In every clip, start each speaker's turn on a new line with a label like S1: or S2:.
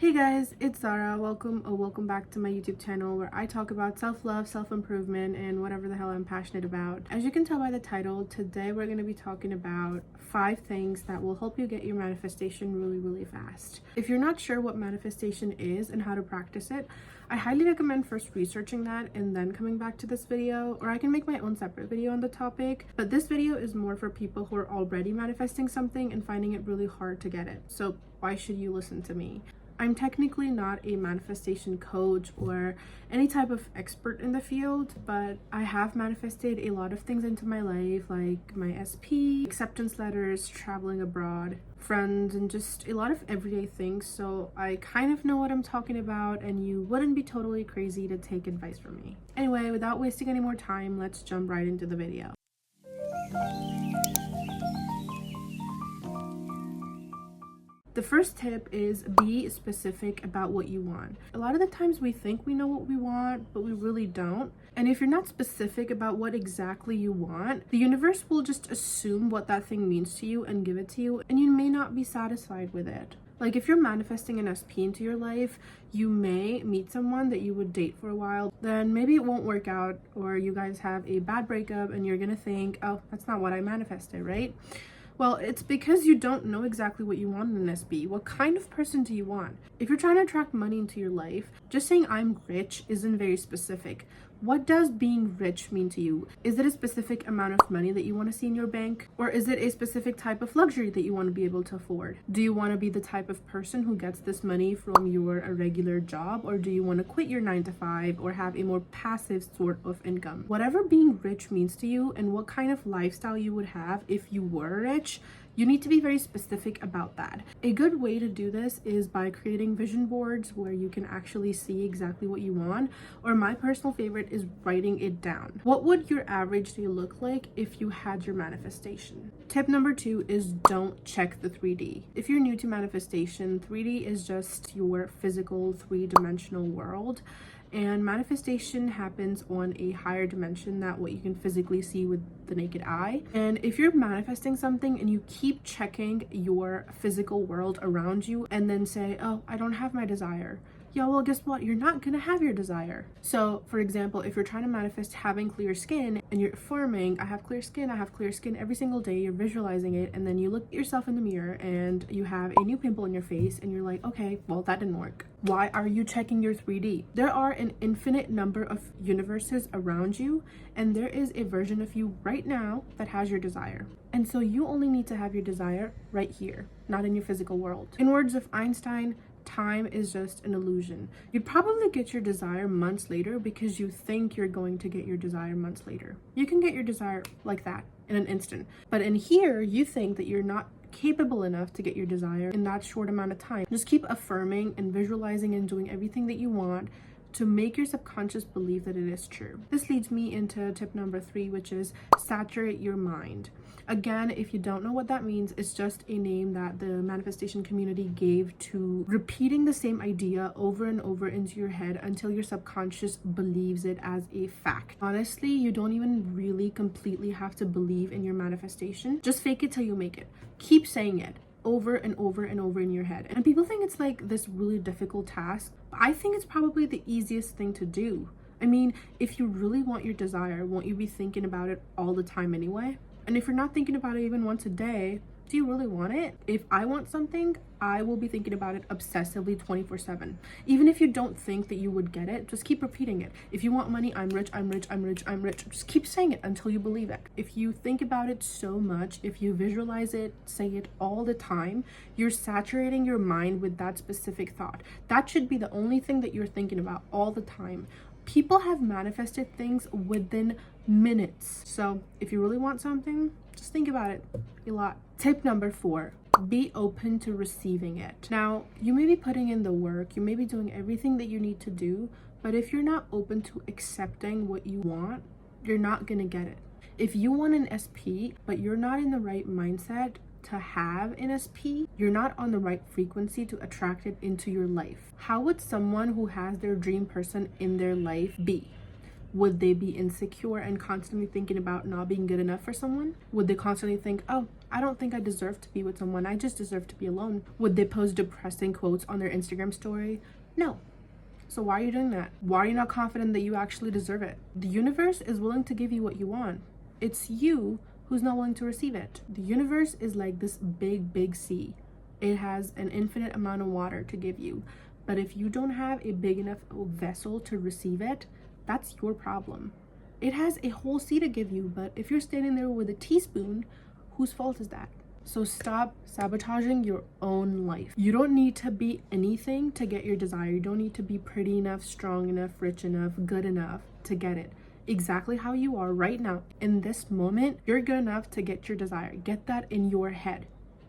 S1: Hey guys, it's Zara. Welcome back to my YouTube channel where I talk about self-love, self-improvement, and whatever the hell I'm passionate about. As you can tell by the title, today we're going to be talking about 5 things that will help you get your manifestation really fast. If you're not sure what manifestation is and how to practice it, I highly recommend first researching that and then coming back to this video, or I can make my own separate video on the topic. But this video is more for people who are already manifesting something and finding it really hard to get it. So why should you listen to me? I'm technically not a manifestation coach or any type of expert in the field, but I have manifested a lot of things into my life, like my SP, acceptance letters, traveling abroad, friends, and just a lot of everyday things. So I kind of know what I'm talking about, and you wouldn't be totally crazy to take advice from me. Anyway, without wasting any more time, let's jump right into the video. The first tip is be specific about what you want. A lot of the times we think we know what we want, but we really don't. And if you're not specific about what exactly you want, the universe will just assume what that thing means to you and give it to you, and you may not be satisfied with it. Like if you're manifesting an SP into your life, you may meet someone that you would date for a while, then maybe it won't work out, or you guys have a bad breakup and you're gonna think, oh, that's not what I manifested, right? Well, it's because you don't know exactly what you want in an SB. What kind of person do you want? If you're trying to attract money into your life, just saying I'm rich isn't very specific. What does being rich mean to you? Is it a specific amount of money that you want to see in your bank? Or is it a specific type of luxury that you want to be able to afford? Do you want to be the type of person who gets this money from your regular job? Or do you want to quit your 9-to-5 or have a more passive sort of income? Whatever being rich means to you and what kind of lifestyle you would have if you were rich, you need to be very specific about that. A good way to do this is by creating vision boards where you can actually see exactly what you want, or my personal favorite is writing it down. What would your average day look like if you had your manifestation? Tip number 2 is don't check the 3D. If you're new to manifestation, 3D is just your physical 3-dimensional world. And manifestation happens on a higher dimension than what you can physically see with the naked eye. And if you're manifesting something and you keep checking your physical world around you and then say, oh, I don't have my desire. Yeah, well, guess what? You're not gonna have your desire. So, for example, if you're trying to manifest having clear skin and you're affirming, I have clear skin every single day, you're visualizing it, and then you look at yourself in the mirror and you have a new pimple in your face and you're like, okay, well, that didn't work. Why are you checking your 3D? There are an infinite number of universes around you, and there is a version of you right now that has your desire. And so you only need to have your desire right here, not in your physical world. In words of Einstein, time is just an illusion. You'd probably get your desire months later because you think you're going to get your desire months later. You can get your desire like that in an instant. But in here, you think that you're not capable enough to get your desire in that short amount of time. Just keep affirming and visualizing and doing everything that you want to make your subconscious believe that it is true. This leads me into tip number 3, which is saturate your mind. Again, if you don't know what that means, it's just a name that the manifestation community gave to repeating the same idea over and over into your head until your subconscious believes it as a fact. Honestly, you don't even really completely have to believe in your manifestation. Just fake it till you make it. Keep saying it over and over and over in your head. And people think it's like this really difficult task, but I think it's probably the easiest thing to do. I mean, if you really want your desire, won't you be thinking about it all the time anyway? And if you're not thinking about it even once a day, do you really want it? If I want something, I will be thinking about it obsessively 24/7. Even if you don't think that you would get it, just keep repeating it. If you want money, I'm rich, I'm rich, I'm rich, I'm rich. Just keep saying it until you believe it. If you think about it so much, if you visualize it, say it all the time, you're saturating your mind with that specific thought. That should be the only thing that you're thinking about all the time. People have manifested things within minutes. So if you really want something, just think about it a lot. Tip number 4, be open to receiving it. Now, you may be putting in the work, you may be doing everything that you need to do, but if you're not open to accepting what you want, you're not gonna get it. If you want an SP, but you're not in the right mindset to have an SP, you're not on the right frequency to attract it into your life. How would someone who has their dream person in their life be? Would they be insecure and constantly thinking about not being good enough for someone? Would they constantly think, oh, I don't think I deserve to be with someone, I just deserve to be alone? Would they post depressing quotes on their Instagram story? No. So why are you doing that? Why are you not confident that you actually deserve it? The universe is willing to give you what you want. It's you who's not willing to receive it. The universe is like this big sea. It has an infinite amount of water to give you. But if you don't have a big enough vessel to receive it, that's your problem. It has a whole sea to give you, but if you're standing there with a teaspoon, whose fault is that? So stop sabotaging your own life. You don't need to be anything to get your desire. You don't need to be pretty enough, strong enough, rich enough, good enough to get it. Exactly how you are right now, in this moment, you're good enough to get your desire. Get that in your head.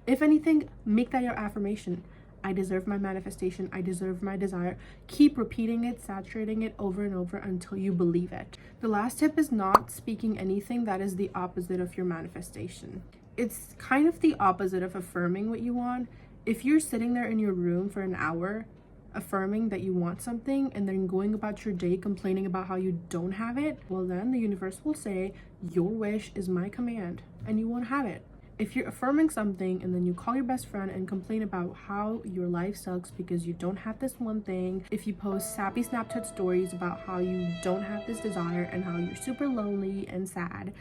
S1: If anything, make that your affirmation. I deserve my manifestation. I deserve my desire. Keep repeating it, saturating it over and over until you believe it. The last tip is not speaking anything that is the opposite of your manifestation. It's kind of the opposite of affirming what you want. If you're sitting there in your room for an hour affirming that you want something and then going about your day complaining about how you don't have it, well then the universe will say, your wish is my command, and you won't have it. If you're affirming something and then you call your best friend and complain about how your life sucks because you don't have this one thing, if you post sappy Snapchat stories about how you don't have this desire and how you're super lonely and sad,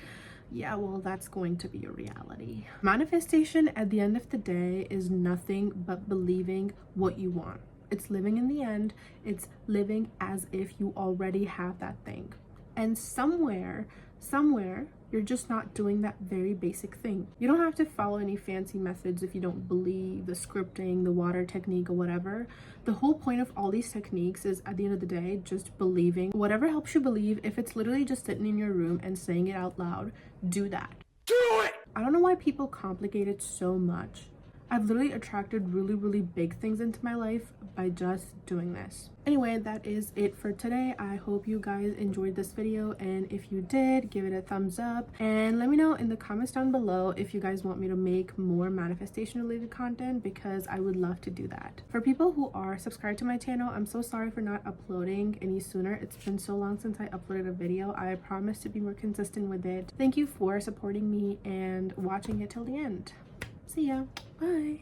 S1: yeah, well, that's going to be a reality. Manifestation at the end of the day is nothing but believing what you want. It's living in the end. It's living as if you already have that thing. And somewhere, you're just not doing that very basic thing. You don't have to follow any fancy methods if you don't believe the scripting, the water technique, or whatever. The whole point of all these techniques is, at the end of the day, just believing. Whatever helps you believe. If it's literally just sitting in your room and saying it out loud, do that. Do it! I don't know why people complicate it so much. I've literally attracted really big things into my life by just doing this. Anyway, that is it for today. I hope you guys enjoyed this video, and if you did, give it a thumbs up and let me know in the comments down below if you guys want me to make more manifestation related content, because I would love to do that. For people who are subscribed to my channel, I'm so sorry for not uploading any sooner. It's been so long since I uploaded a video. I promise to be more consistent with it. Thank you for supporting me and watching it till the end. See ya. Bye.